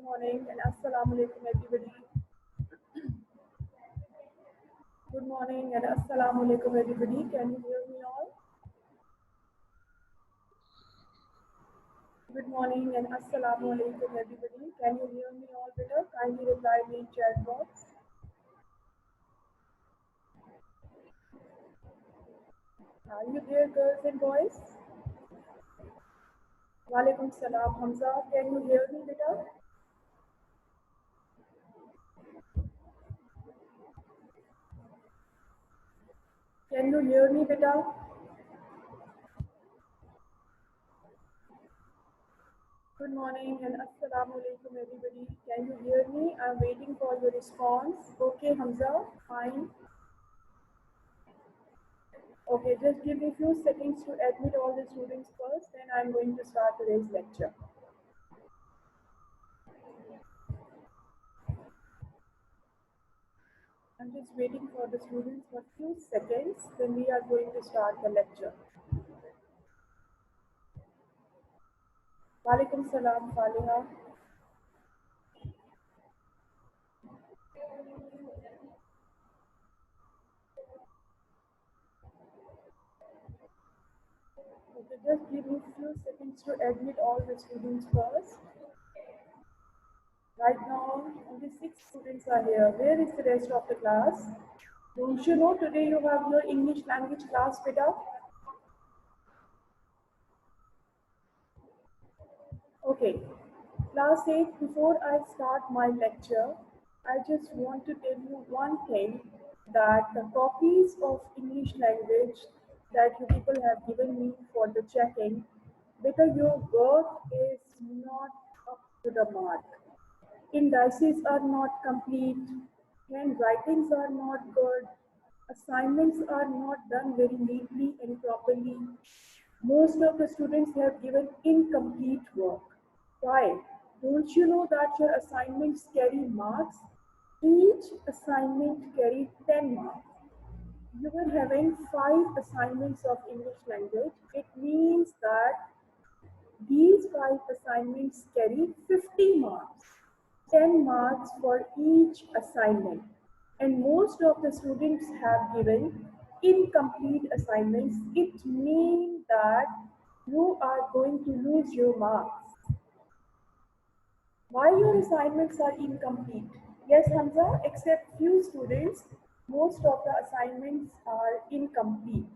morning and assalamu alaikum everybody. Good morning and assalamu alaikum everybody. Can you hear me all? Good morning and assalamu alaikum everybody. Can you hear me all better? Kindly reply me in chat box. Are you there, girls and boys? Walaikum salam. Hamza, can you hear me better? Can you hear me better? Good morning and assalamu alaikum everybody. Can you hear me? I'm waiting for your response. Okay, Hamza, fine. Okay, just give me a few seconds to admit all the students first, then I'm going to start today's lecture. I'm just waiting for the students for a few seconds, then we are going to start the lecture. Walaikum salam, Faliha. Okay, just give me a few seconds to admit all the students first. Right now, only 6 students are here. Where is the rest of the class? Don't you know today you have your English language class, beta? Okay, class 8, before I start my lecture, I just want to tell you one thing, that the copies of English language that you people have given me for the checking, because your work is not up to the mark. Indices are not complete, handwritings are not good, assignments are not done very neatly and properly. Most of the students have given incomplete work. Why? Don't you know that your assignments carry marks? Each assignment carries 10 marks. You were having 5 assignments of English language. It means that these 5 assignments carry 50 marks. 10 marks for each assignment. And most of the students have given incomplete assignments. It means that you are going to lose your marks. Why your assignments are incomplete? Yes, Hamza, except few students, most of the assignments are incomplete.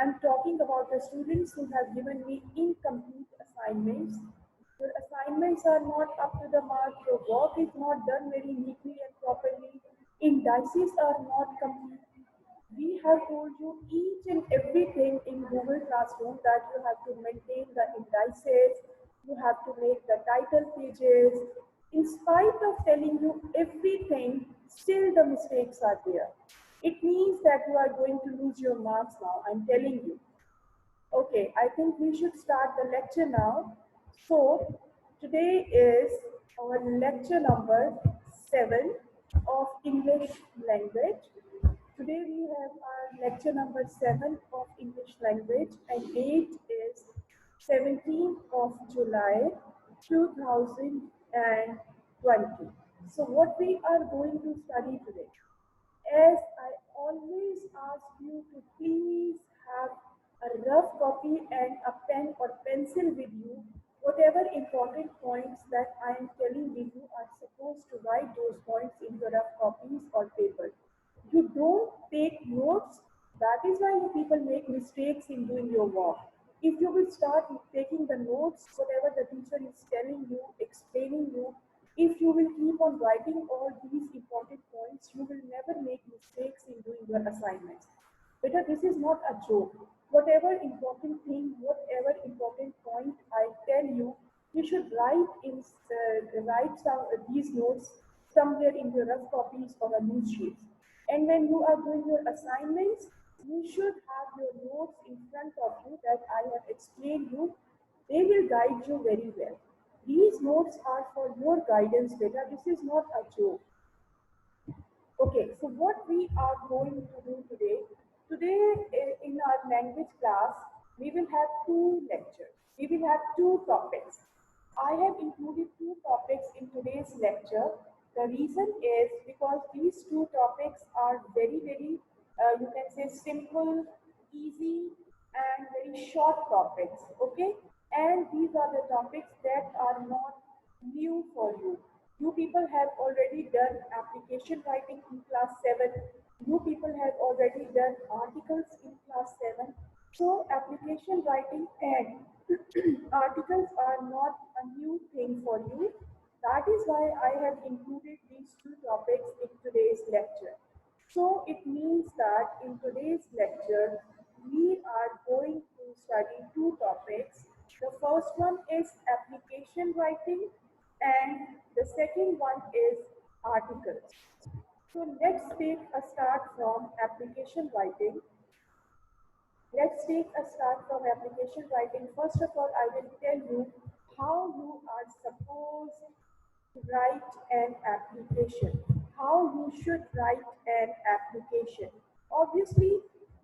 I'm talking about the students who have given me incomplete assignments. Your assignments are not up to the mark, your work is not done very neatly and properly, indices are not complete. We have told you each and everything in Google Classroom, that you have to maintain the indices, you have to make the title pages. In spite of telling you everything, still the mistakes are there. It means that you are going to lose your marks now, I'm telling you. Okay, I think we should start the lecture now. So, today is our lecture number 7 of English language. Today we have our lecture number 7 of English language, and date is 17th of July 2020. So what we are going to study today, as I always ask you to please have a rough copy and a pen or pencil with you. Whatever important points that I am telling you are supposed to write those points in your rough copies or paper. You don't take notes. That is why you people make mistakes in doing your work. If you will start taking the notes, whatever the teacher is telling you, explaining you, if you will keep on writing all these important points, you will never make mistakes in doing your assignments. Because this is not a joke. Whatever important thing, whatever important point I tell you, you should write these notes somewhere in your rough copies or a loose sheets. And when you are doing your assignments, you should have your notes in front of you that I have explained you. They will guide you very well. These notes are for your guidance, beta. This is not a joke. Okay, so what we are going to do today, in our language class, we will have 2 lectures. We will have 2 topics. I have included two topics in today's lecture. The reason is because these two topics are you can say simple, easy, and very short topics. Okay, and these are the topics that are not new for you. You people have already done application writing in class 7. You people have already done articles in class 7. So application writing and articles are not a new thing for you. That is why I have included these two topics in today's lecture. So it means that in today's lecture, we are going to study two topics. The first one is application writing and the second one is articles. So let's take a start from application writing. Let's take a start from application writing. First of all, I will tell you how you are supposed to write an application, how you should write an application. Obviously,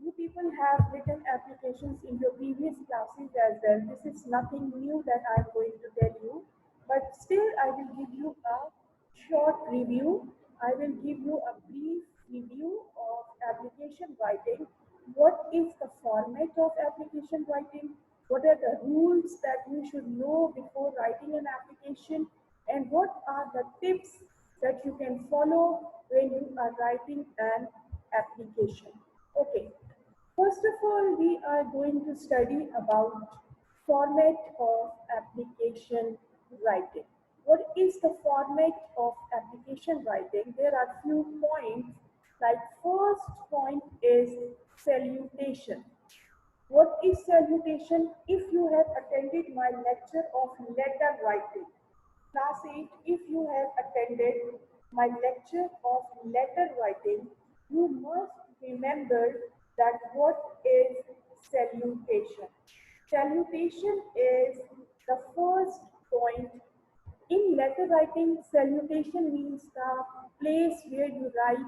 you people have written applications in your previous classes as well. This is nothing new that I'm going to tell you, but still, I will give you a short review. I will give you a brief review of application writing. What is the format of application writing? What are the rules that you should know before writing an application? And what are the tips that you can follow when you are writing an application? Okay, first of all, we are going to study about format of application writing. What is the format of application writing? There are few points. Like first point is salutation. What is salutation? If you have attended my lecture of letter writing, class 8, if you have attended my lecture of letter writing, you must remember that what is salutation. Salutation is the first point. In letter writing, salutation means the place where you write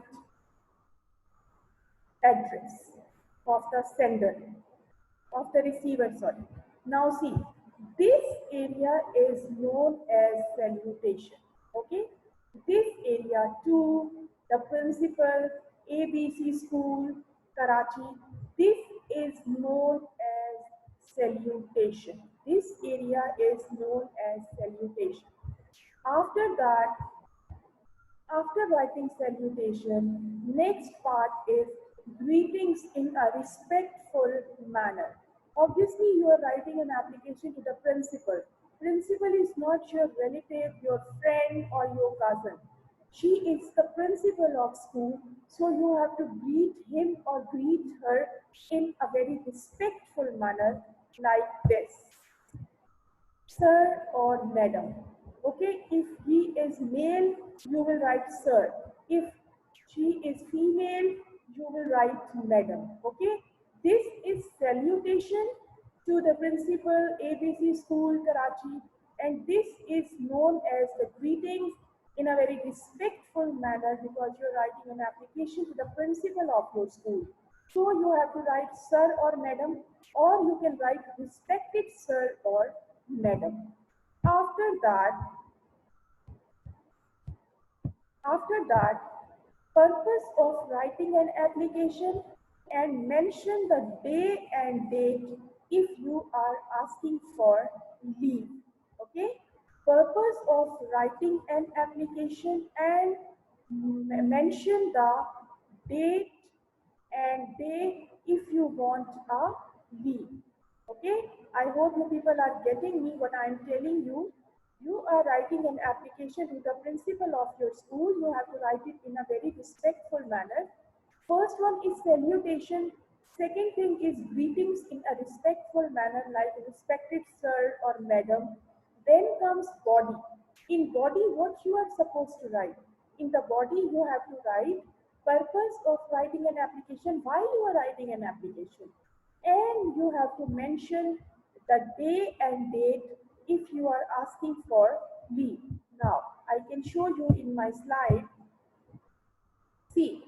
address of the sender, of the receiver, sorry. Now see, this area is known as salutation. Okay, this area to the principal, ABC School, Karachi, this is known as salutation. This area is known as salutation. After that, after writing salutation, next part is greetings in a respectful manner. Obviously, you are writing an application to the principal. Principal is not your relative, your friend, or your cousin. She is the principal of school, so you have to greet him or greet her in a very respectful manner like this. Sir or madam. Okay, if he is male, you will write sir. If she is female, you will write madam. Okay, this is salutation to the principal, ABC School, Karachi, and this is known as the greetings in a very respectful manner because you're writing an application to the principal of your school. So you have to write sir or madam, or you can write respected sir or madam. After that, after that, purpose of writing an application and mention the day and date if you are asking for leave. Okay? Purpose of writing an application and mention the date and day if you want a leave. Okay? I hope you people are getting me what I am telling you. You are writing an application to the principal of your school. You have to write it in a very respectful manner. First one is salutation. Second thing is greetings in a respectful manner like respected sir or madam. Then comes body. In body, what you are supposed to write? In the body, you have to write purpose of writing an application, why you are writing an application. And you have to mention the day and date if you are asking for leave. Now, I can show you in my slide. See,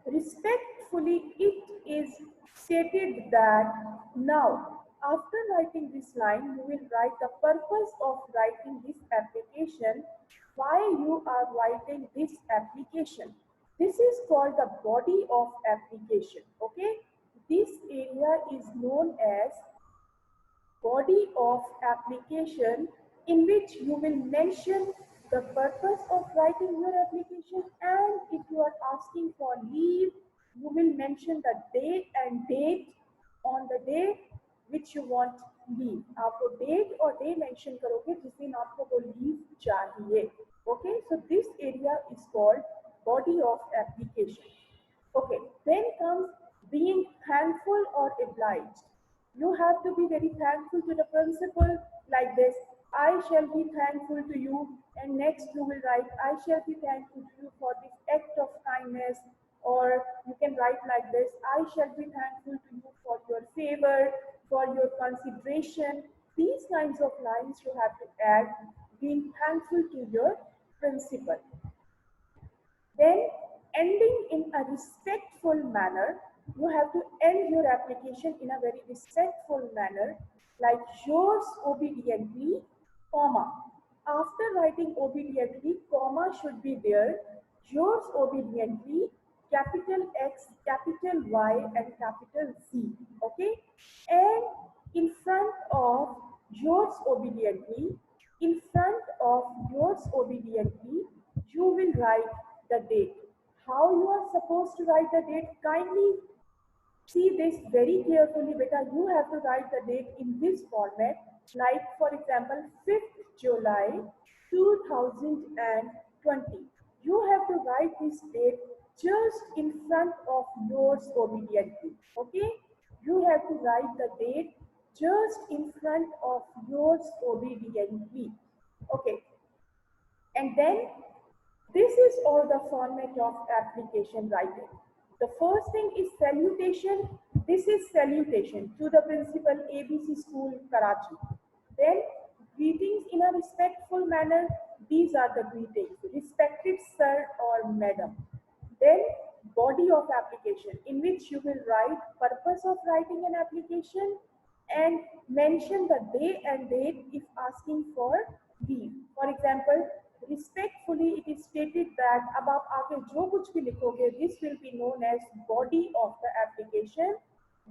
respectfully, it is stated that now After writing this line, you will write the purpose of writing this application, why you are writing this application. This is called the body of application. Okay, this area is known as body of application, in which you will mention the purpose of writing your application, and if you are asking for leave, you will mention the date and date on the day which you want leave. आपको date और day mention करोगे जिस दिन आपको वो leave चाहिए. Okay, so this area is called body of application. Okay, then comes being thankful or obliged. You have to be very thankful to the principal like this. I shall be thankful to you. And next you will write, I shall be thankful to you for this act of kindness. Or you can write like this, I shall be thankful to you for your favor, for your consideration. These kinds of lines you have to add, being thankful to your principal. Then ending in a respectful manner, you have to end your application in a very respectful manner, like yours obediently, comma. After writing obediently, comma should be there. Yours obediently, capital X, capital Y, and capital Z. Okay? And in front of yours obediently, in front of yours obediently, you will write the date. How you are supposed to write the date? Kindly see this very carefully, beta. You have to write the date in this format. Like for example, 5th July 2020. You have to write this date just in front of yours obediently. Okay? You have to write the date just in front of yours obediently. Okay. And then this is all the format of application writing. The first thing is salutation. This is salutation to the principal, ABC School, Karachi. Then greetings in a respectful manner. These are the greetings. Respected sir or madam. Then body of application, in which you will write purpose of writing an application and mention the day and date if asking for leave. For example, respectfully it is stated that अब आप आगे जो कुछ भी लिखोगे, this will be known as body of the application.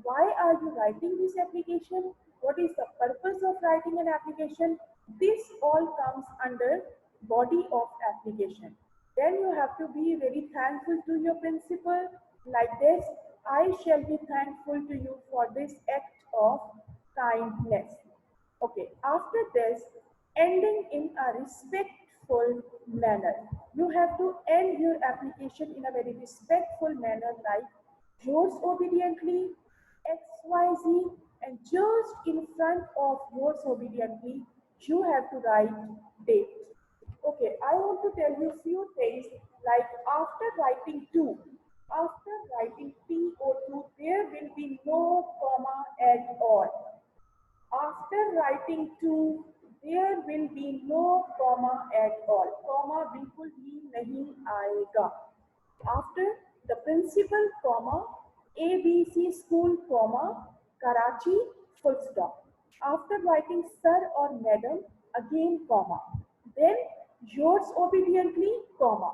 Why are you writing this application? What is the purpose of writing an application? This all comes under body of application. Then you have to be very thankful to your principal like this. I shall be thankful to you for this act of kindness. Okay, after this, ending in a respectful manner. You have to end your application in a very respectful manner like yours obediently, XYZ, and just in front of yours obediently, you have to write date. Okay, I want to tell you few things like after writing TO2, there will be no comma at all. After writing to, there will be no comma at all. Comma बिल्कुल ही नहीं आएगा. After the principal comma, ABC School comma, Karachi, full stop. After writing sir or madam, again comma. Then yours obediently, comma.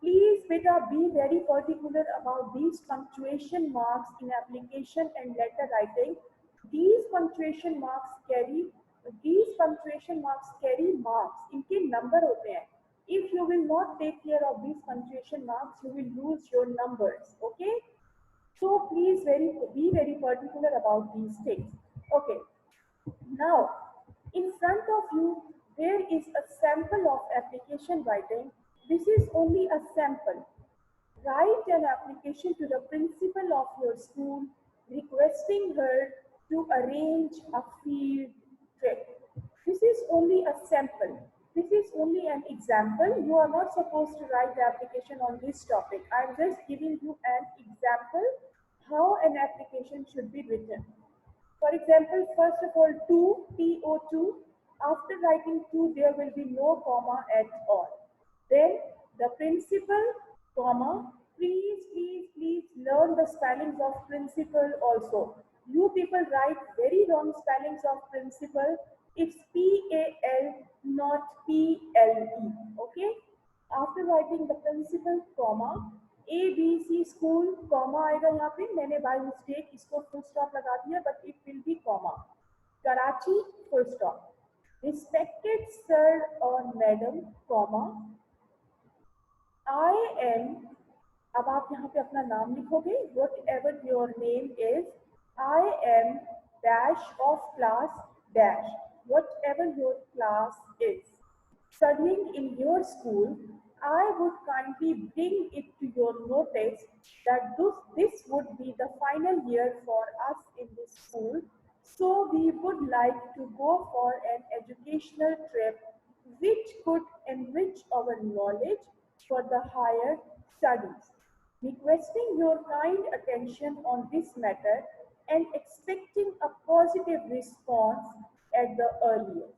Please beta be very particular about these punctuation marks in application and letter writing. These punctuation marks carry marks. इनके number होते हैं. If you will not take care of these punctuation marks, you will lose your numbers. Okay? So please be very particular about these things. Okay. Now, in front of you, there is a sample of application writing. This is only a sample. Write an application to the principal of your school requesting her to arrange a field trip. This is only a sample. This is only an example. You are not supposed to write the application on this topic. I am just giving you an example how an application should be written. For example, first of all, TO2. After writing 2, there will be no comma at all. Then the principal, comma. Please learn the spellings of principal also. You people write very wrong spellings of principal. It's P-A-L, not P-L-E. Okay? After writing the principal, comma, ABC school, comma आएगा यहाँ पे. मैंने by mistake इसको full stop लगा दिया, but it will be comma. Karachi, full stop. Respected sir or madam, comma, I am. अब आप यहाँ पे अपना नाम लिखोगे. Whatever your name is, I am dash of class dash. Whatever your class is studying in your school, I would kindly bring it to your notice that this would be the final year for us in this school. So we would like to go for an educational trip which could enrich our knowledge for the higher studies. Requesting your kind attention on this matter and expecting a positive response at the earliest.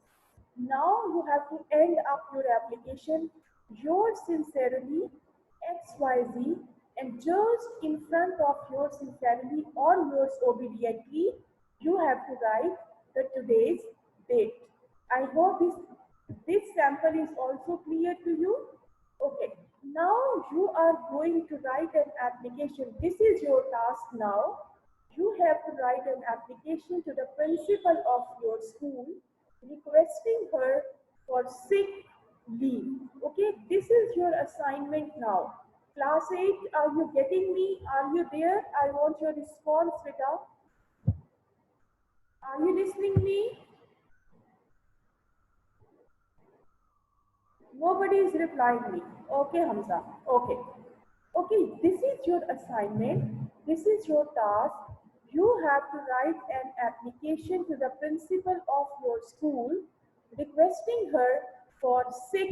Now you have to end up your application. Yours sincerely, XYZ, and just in front of yours sincerely or yours obediently, you have to write the today's date. I hope this sample is also clear to you. Okay, now you are going to write an application. This is your task now. You have to write an application to the principal of your school requesting her for sick leave. Okay, this is your assignment now. Class 8, are you getting me? Are you there? I want your response, Rita. Are you listening me? Nobody is replying me. Okay, Hamza. Okay. Okay, this is your assignment. This is your task. You have to write an application to the principal of your school requesting her for sick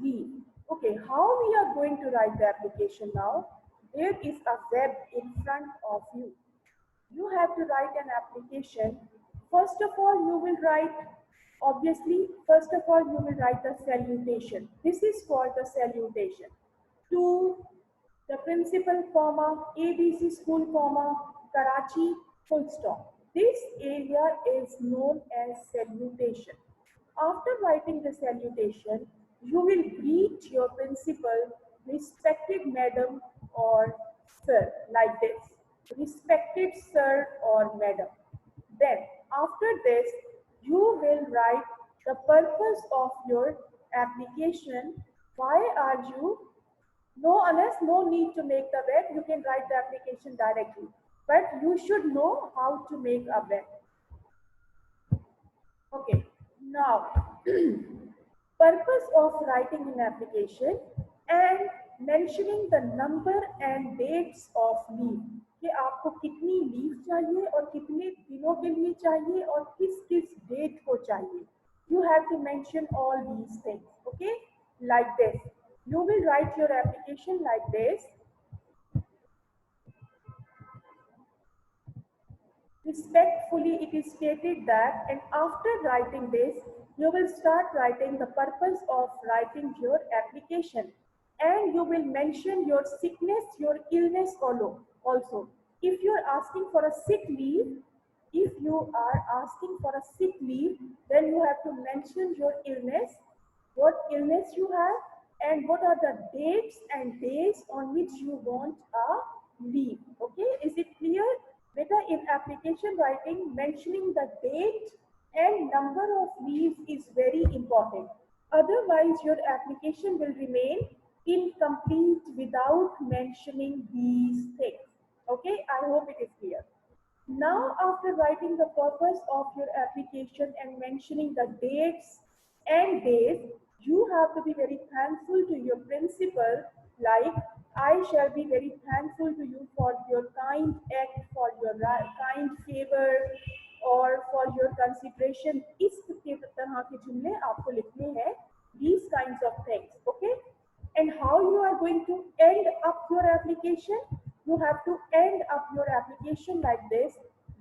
leave. Okay, how we are going to write the application now? There is a web in front of you. You have to write an application. First of all, you will write, obviously, first of all, you will write the salutation. This is called the salutation. To the principal, comma, ABC school, comma, Karachi, full stop. This area is known as salutation. After writing the salutation, you will greet your principal, respected madam or sir, like this. Respected sir or madam. Then, after this, you will write the purpose of your application. Why are you? No, Anas, no need to make the web. You can write the application directly. But you should know how to make a web. Okay, now purpose of writing an application and mentioning the number and dates of leave कि आपको कितनी leave चाहिए और कितने दिनों के लिए चाहिए और किस किस डेट को चाहिए. You have to mention all these things. Okay, like this. You will write your application like this. Respectfully, it is stated that, and after writing this, you will start writing the purpose of writing your application. And you will mention your sickness, your illness also. If you are asking for a sick leave, if you are asking for a sick leave, then you have to mention your illness, what illness you have, and what are the dates and days on which you want a leave. Okay, is it clear? Beta, in application writing, mentioning the date and number of leaves is very important. Otherwise, your application will remain incomplete without mentioning these things. Okay, I hope it is clear. Now, after writing the purpose of your application and mentioning the dates and days, you have to be very thankful to your principal, like, I shall be very thankful to you for your kind act, for your kind favor, or for your consideration. इस तरह के जुमले आपको लिखने हैं, these kinds of things, okay? And how you are going to end up your application? You have to end up your application like this.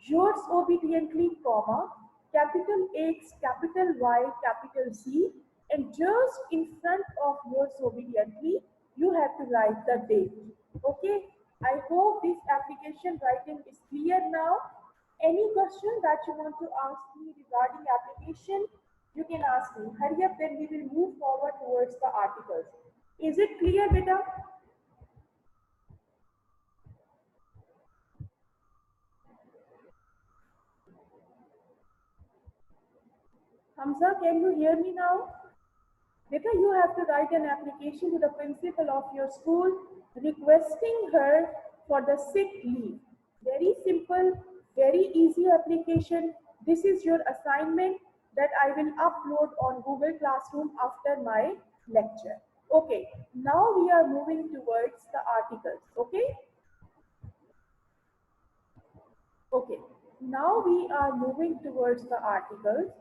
Yours obediently, comma, capital X, capital Y, capital Z, and just in front of yours obediently, you have to write the date. Okay, I hope this application writing is clear now. Any question that you want to ask me regarding application, you can ask me. Hurry up, then we will move forward towards the articles. Is it clear, beta? Hamza, can you hear me now? Beta, you have to write an application to the principal of your school requesting her for the sick leave. Very simple, very easy application. This is your assignment that I will upload on Google Classroom after my lecture. Okay, now we are moving towards the articles. Okay, okay. Now we are moving towards the articles.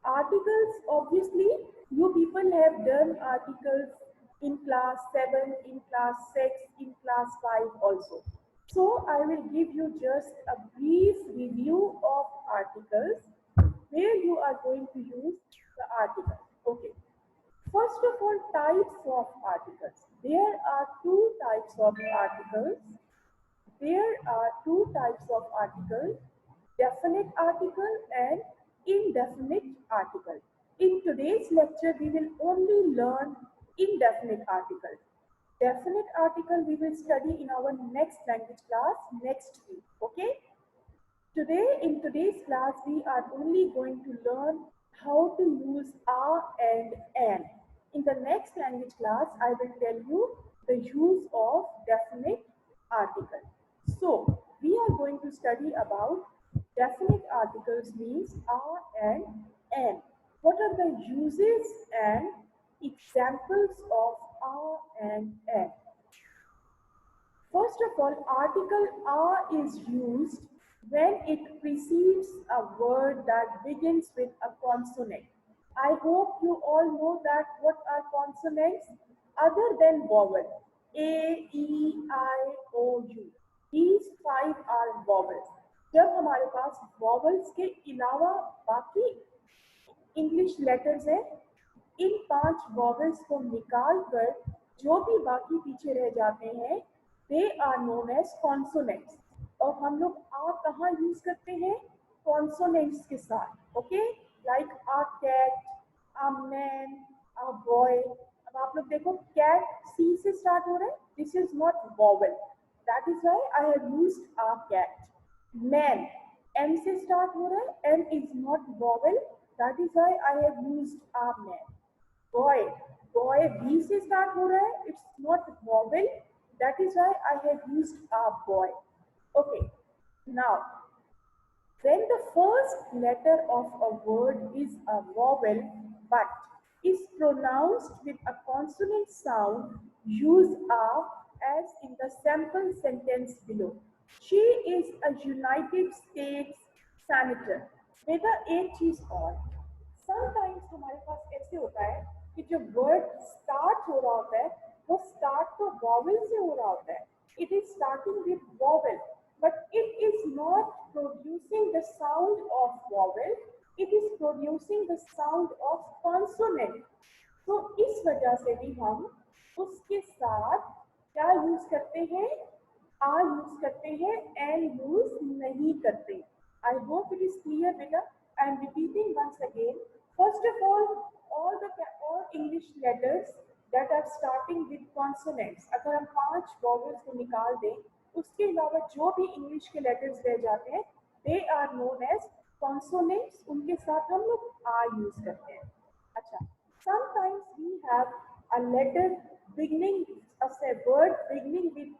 Articles, obviously, you people have done articles in class 7, in class 6, in class 5 also. So I will give you just a brief review of articles where you are going to use the article. Okay. First of all, types of articles. There are two types of articles. There are two types of articles, definite article and indefinite article. In today's lecture, we will only learn indefinite article. Definite article we will study in our next language class next week. Okay? Today, in today's class, we are only going to learn how to use are and an. In the next language class, I will tell you the use of definite article. So, we are going to study about definite articles means are and an. What are the uses and examples of are and an? First of all, article are is used when it precedes a word that begins with a consonant. I hope you all know that what are consonants other than vowel. A, E, I, O, U. These five are vowels. जब हमारे पास vowels के अलावा बाकी English letters है, इन 5 vowels को निकाल कर जो भी बाकी पीछे रह जाते हैं they are known as consonants. और हम लोग आ कहाँ यूज करते हैं? कॉन्सोनेंट्स के साथ। Okay, like a cat, a man, a boy. अब आप लोग देखो कैट सी से स्टार्ट हो रहा है, this is not vowel, that is why I have used a cat. Man M से start हो रहा है, M is not vowel, that is why I have used a man. Boy, boy B से start हो रहा है, it's not vowel, that is why I have used a boy. Okay, now when the first letter of a word is a vowel but is pronounced with a consonant sound, use a as in the sample sentence below. She is a United States senator. बेटा एक चीज और, sometimes हमारे पास ऐसे होता है कि जो वर्ड स्टार्ट हो रहा होता है वो स्टार्ट तो वॉवेल से हो रहा होता है, it is starting with vowel but it is not producing the sound of vowel, it is producing the sound of consonant. तो इस वजह से भी हम उसके साथ क्या यूज करते हैं? आ यूज करते हैं, एन यूज नहीं करते। I hope it is clear बेटा। I am repeating once again. First of all all English letters that are starting with consonants, अगर हम 5 vowels को निकाल दें, उसके अलावा जो भी इंग्लिश के लेटर्स रह जाते हैं they are known as consonants, उनके साथ हम लोग आ यूज करते हैं। अच्छा, sometimes we have a letter beginning as a word beginning with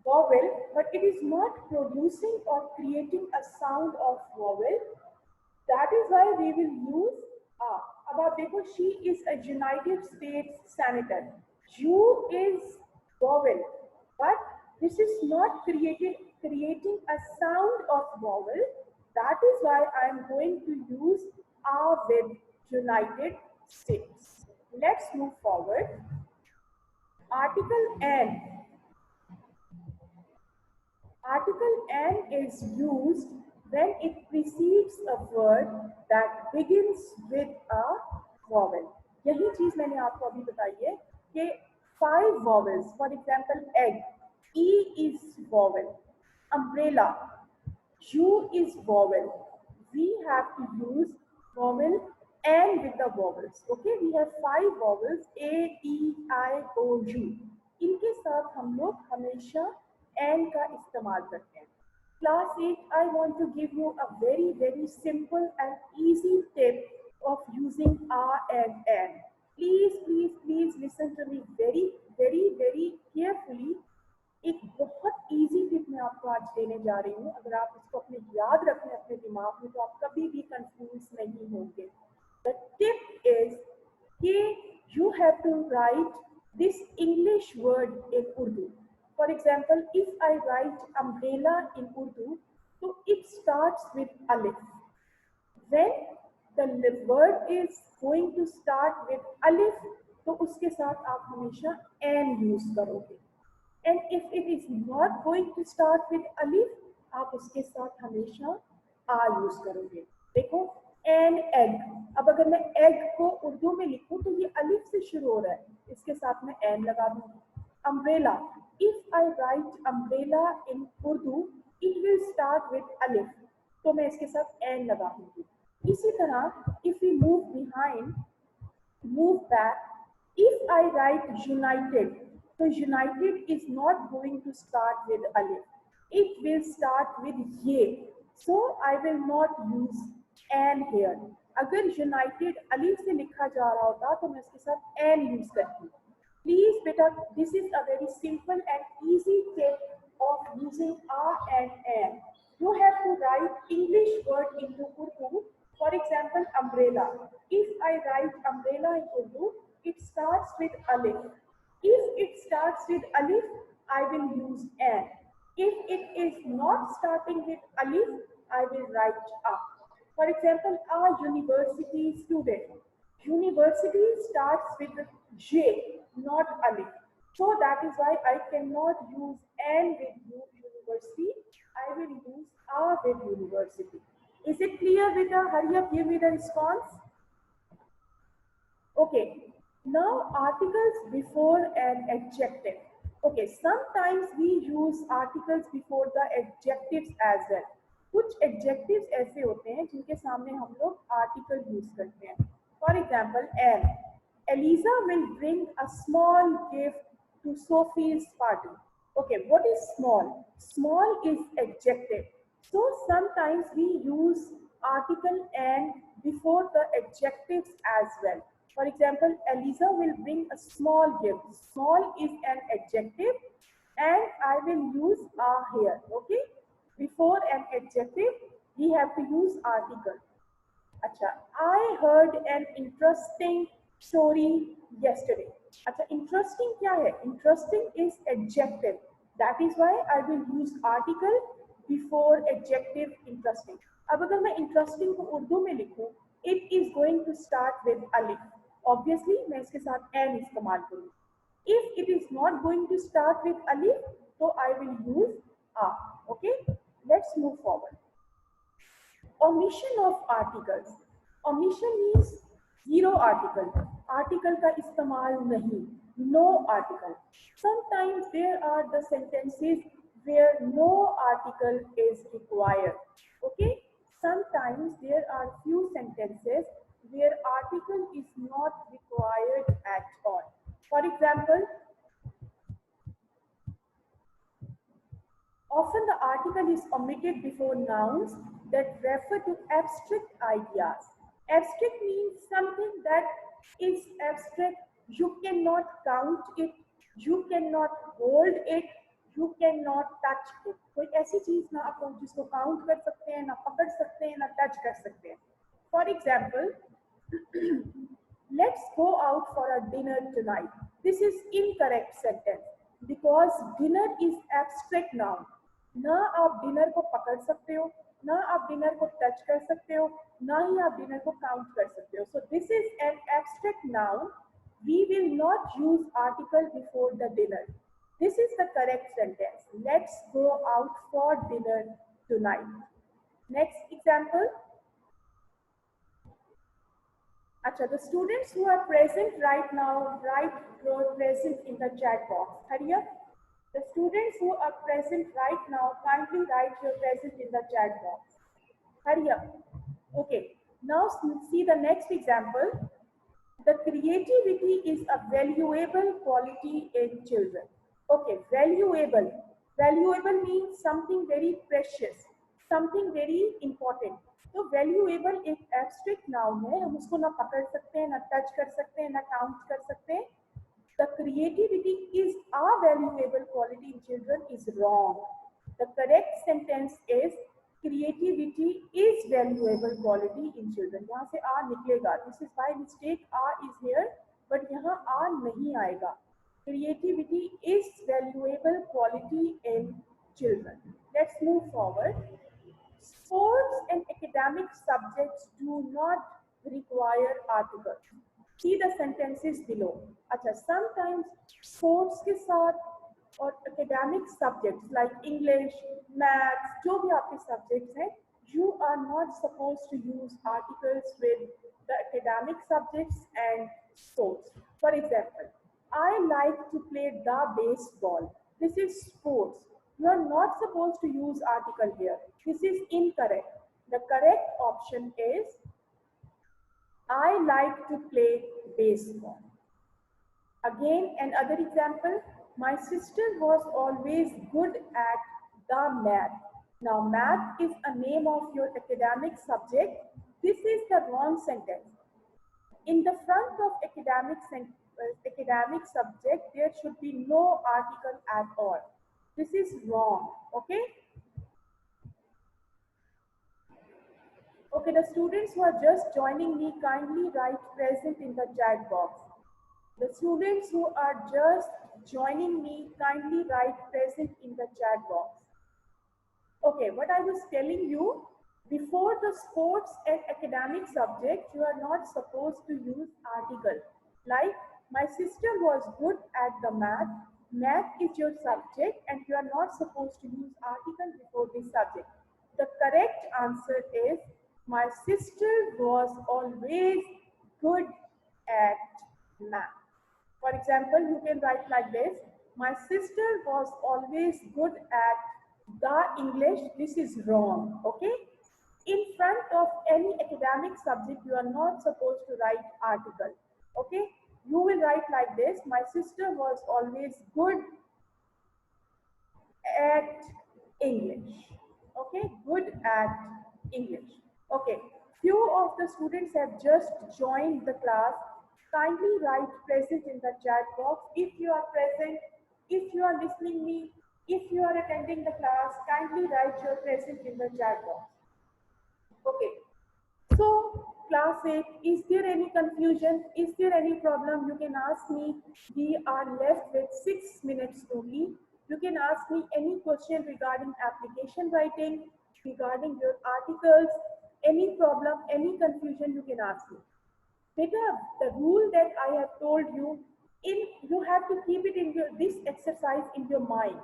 vowel but it is not producing or creating a sound of vowel, that is why we will use a. अब आप देखो, she is a United States senator, U is vowel but this is not creating a sound of vowel, that is why I am going to use a with United States. Let's move forward. Article N. Article N is used when it precedes a word that begins with a vowel. यही चीज मैंने आपको अभी बताई है कि 5 vowels, for example egg, E is vowel, umbrella. U is vowel. We have to use vowel and with the vowels. Okay, we have 5 vowels A, E, I, O, U. इनके साथ हम लोग हमेशा and का इस्तेमाल करते हैं. Class 8, I want to give you a very simple and easy tip of using R and N. Please listen to me very carefully. एक बहुत इजी टिप मैं आपको आज देने जा रही हूँ. अगर आप इसको अपने याद रखें अपने दिमाग में तो आप कभी भी कंफ्यूज नहीं होंगे. द टिप इज कि you have to write this English word in Urdu. For example, if I write umbrella in Urdu, so it starts with alif. When the word is going to start with alif, तो उसके साथ आप हमेशा n use करोगे. And if it is not going to start with alif, आप उसके साथ हमेशा आ यूज करोगे. देखो एन एग. अब अगर मैं एग को उर्दू में लिखूं तो ये अलिफ से शुरू हो रहा है, इसके साथ मैं एन लगा दूंगी. Umbrella. If I right umbrella in Urdu, it will start with अलिफ, तो मैं इसके साथ एन लगा दूंगी. इसी तरह if we move behind, move back, if I write united, so united is not going to start with alif, it will start with ye, so I will not use an here. अगर united अलिफ से लिखा जा रहा होता तो मैं इसके साथ an यूज करती. Please beta, this is a very simple and easy tip of using R and N. You have to write English word into Urdu. For example, umbrella. If I write umbrella in Urdu, it starts with alif. If it starts with alif, I will use an. If it is not starting with alif, I will write a. For example, a university student. University starts with J, not alif. So that is why I cannot use an with university. I will use a with university. Is it clear, Vita? Hurry up, give me the response. Okay, now articles before an adjective. Okay, sometimes we use articles before the adjectives as well. कुछ adjectives ऐसे होते हैं जिनके सामने हम लोग article use करते हैं. For example, Anne. Eliza will bring a small gift to Sophie's party. Okay, what is small? Small is adjective. So sometimes we use article and before the adjectives as well. For example, Eliza will bring a small gift. Small is an adjective and I will use a here. Okay, before an adjective we have to use article. अच्छा, I heard an interesting story yesterday. अच्छा, interesting क्या है? Interesting is adjective. That is why I will use article before adjective interesting. अब अगर मैं interesting को उर्दू में लिखूं, it is going to start with alif. Obviously, मैं इसके साथ an इस्तेमाल करूँगी. If it is not going to start with alif, so I will use a. Okay, let's move forward. Omission of articles. Omission means zero article. Article का इस्तेमाल नहीं. No article. Sometimes there are the sentences where no article is required. Okay. Sometimes there are few sentences where article is not required at all. For example, often the article is omitted before nouns that refer to abstract ideas. Abstract means something that is abstract. You cannot count it, you cannot hold it, you cannot touch it. कोई ऐसी चीज ना आप जिसको count कर सकते हैं, ना पकड़ सकते हैं, ना टच कर सकते हैं. For example, let's go out for a dinner tonight. This is incorrect sentence because dinner is abstract noun. ना आप डिनर को पकड़ सकते हो, ना आप डिनर को टच कर सकते हो, ना ही आप डिनर को काउंट कर सकते हो. So this is an abstract noun. We will not use article before the dinner. This is the correct sentence. Let's go out for dinner tonight. Next example. Acha, the students who are present right now, write present in the chat box. Hurry up. The students who are present right now, kindly write your present in the chat box. Hurry up. Okay, now see the next example. The creativity is a valuable quality in children. Okay, valuable. Valuable means something very precious, something very important. तो valuable एक abstract noun है, हम उसको ना पकड़ सकते हैं, ना touch कर सकते हैं, ना count कर सकते हैं. The creativity is a valuable quality in children is wrong. The correct sentence is creativity is valuable quality in children. यहाँ से आ निकलेगा. This is by mistake a is here, but यहाँ आ नहीं आएगा. Creativity is valuable quality in children. Let's move forward. Sports and academic subjects do not require articles. See the sentences below. अच्छा, sometimes sports के साथ और academic subjects like English, maths, जो भी आपके subjects हैं, you are not supposed to use articles with the academic subjects and sports. For example, I like to play the baseball. This is sports. You are not supposed to use article here. This is incorrect. The correct option is I like to play baseball. Again, another example. My sister was always good at the math. Now, math is a name of your academic subject. This is the wrong sentence. In the front of academic subject, there should be no article at all. This is wrong, okay? Okay, the students who are just joining me, kindly write present in the chat box. The students who are just joining me, kindly write present in the chat box. Okay, what I was telling you, before the sports and academic subject, you are not supposed to use article. Like, my sister was good at the math. Math is your subject and you are not supposed to use article before this subject. The correct answer is, my sister was always good at math. For example, you can write like this. My sister was always good at the English. This is wrong, okay? In front of any academic subject, you are not supposed to write article, okay? You will write like this. My sister was always good at English, okay? Good at English, okay? Few of the students have just joined the class. Kindly write present in the chat box. If you are present, if you are listening me, if you are attending the class, kindly write your present in the chat box. Okay. So, class 8, is there any confusion? Is there any problem? You can ask me. We are left with 6 minutes only. You can ask me any question regarding application writing, regarding your articles, any problem, any confusion, you can ask me. Beta, the rule that I have told you, you have to keep it in this exercise in your mind.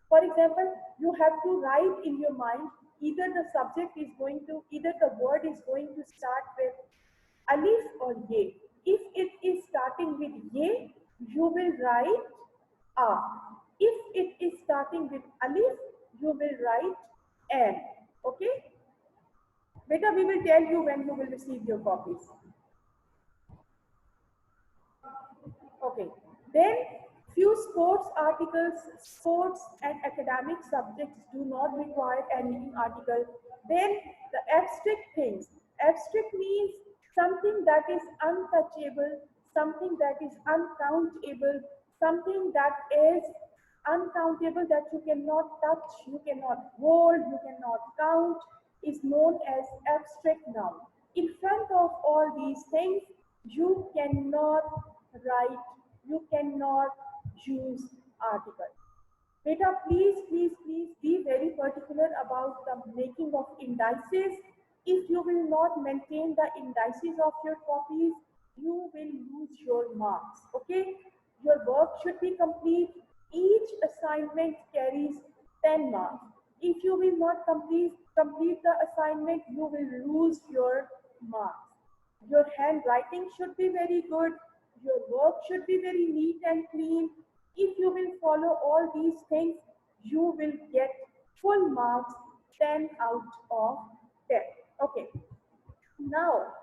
For example, you have to write in your mind either the subject is going to, either the word is going to start with alif or ye. If it is starting with ye, you will write a. If it is starting with alif, you will write an. Okay? Beta, we will tell you when you will receive your copies. Okay, then few sports articles, sports and academic subjects do not require any article. Then the abstract things. Abstract means something that is untouchable, something that is uncountable, something that is uncountable that you cannot touch, you cannot hold, you cannot count, is known as abstract noun. In front of all these things, you cannot write, you cannot use article. Beta, please be very particular about the making of indices. If you will not maintain the indices of your copies, you will lose your marks, okay? Your work should be complete. Each assignment carries 10 marks. If you will not complete the assignment, you will lose your marks. Your handwriting should be very good. Your work should be very neat and clean. If you will follow all these things, you will get full marks, 10 out of 10. Okay. Now,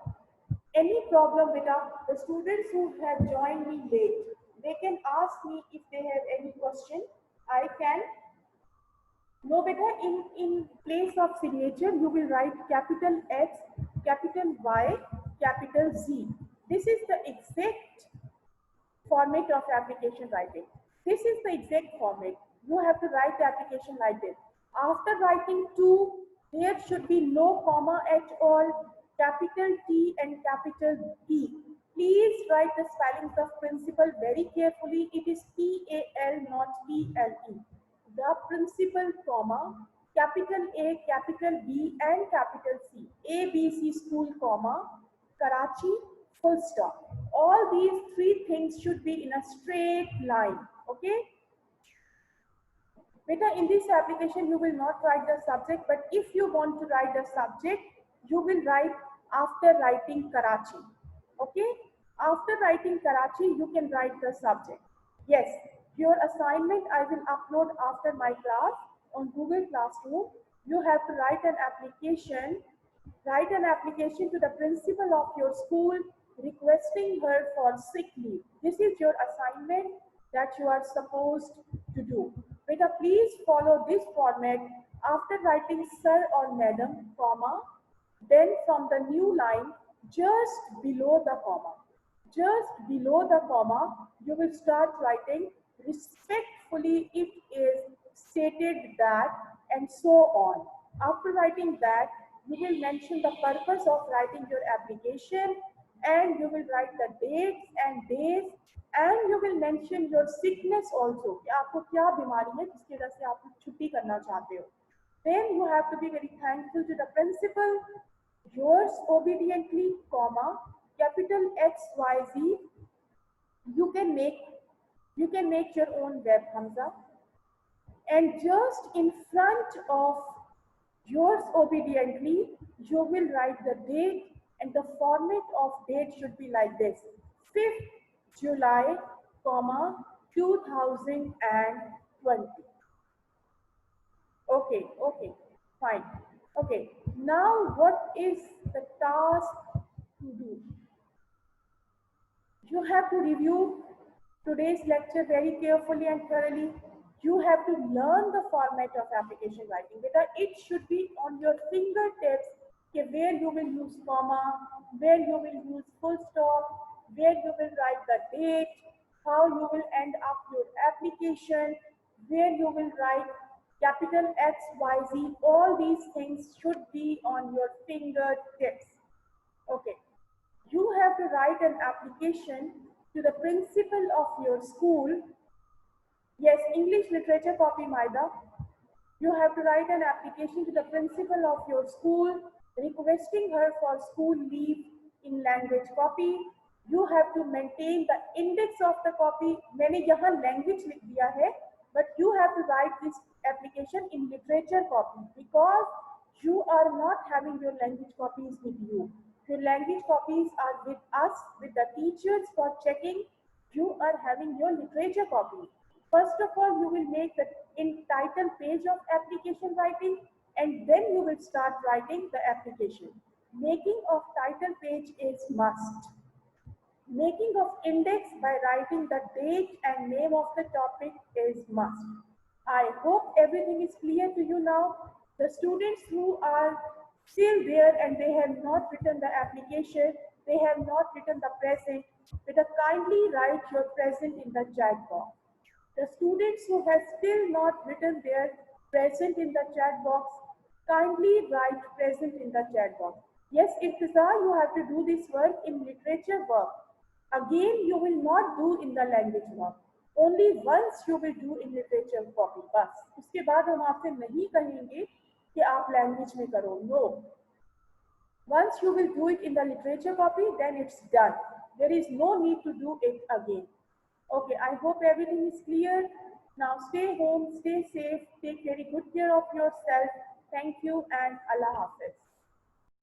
any problem with the students who have joined me late, they can ask me if they have any question. I can. No, beta, in place of signature, you will write capital X, capital Y, capital Z. This is the exact format of application writing. This is the exact format. You have to write the application like this. After writing two, there should be no comma at all, capital T and capital P. Please write the spellings of principal very carefully. It is P-A-L, not P-L-E. The principal, comma, capital A, capital B, and capital C. ABC school, comma, Karachi, full stop. All these three things should be in a straight line. Okay? Beta, in this application, you will not write the subject, but if you want to write the subject, you will write after writing Karachi. Okay? After writing Karachi, you can write the subject. Yes, your assignment I will upload after my class on Google Classroom. You have to write an application. Write an application to the principal of your school requesting her for sick leave. This is your assignment that you are supposed to do. Beta, please follow this format. After writing sir or madam, comma, then from the new line, just below the comma, you will start writing respectfully it is stated that, and so on. After writing that, you will mention the purpose of writing your application, and you will write the dates and days, and you will mention your sickness also कि आपको क्या बीमारी है जिसकी वजह से आप छुट्टी करना चाहते हो. Then you have to be very thankful to the principal. Yours obediently, comma, capital XYZ. You can make your own web, Hamza. And just in front of yours obediently, you will write the date, and the format of date should be like this: 5th July, comma, 2020. Okay, fine. Okay, now what is the task to do? You have to review today's lecture very carefully and thoroughly. You have to learn the format of application writing. It should be on your fingertips, where you will use comma, where you will use full stop, where you will write the date, how you will end up your application, where you will write capital X, Y, Z. All these things should be on your fingertips. Okay. You have to write an application to the principal of your school. Yes, English literature copy, Maida. You have to write an application to the principal of your school requesting her for school leave in language copy. You have to maintain the index of the copy. मैंने यहाँ language लिख दिया है, but you have to write this application in literature copy because you are not having your language copies with you. Your language copies are with us, with the teachers for checking. You are having your literature copy. First of all, you will make the entitled page of application writing, and then you will start writing the application. Making of title page is must. Making of index by writing the date and name of the topic is must. I hope everything is clear to you now. The students who are still there and they have not written the application, they have not written the present, better kindly write your present in the chat box. The students who have still not written their present in the chat box, kindly write present in the chat box. Yes, Irtiza, you have to do this work in literature work. Again, you will not do in the language work. Only once you will do in literature copy. बस उसके बाद हम आपसे नहीं कहेंगे कि आप language में करो. No. Once you will do it in the literature copy, then it's done. There is no need to do it again. Okay, I hope everything is clear. Now stay home, stay safe, take very good care of yourself. Thank you and Allah Hafiz.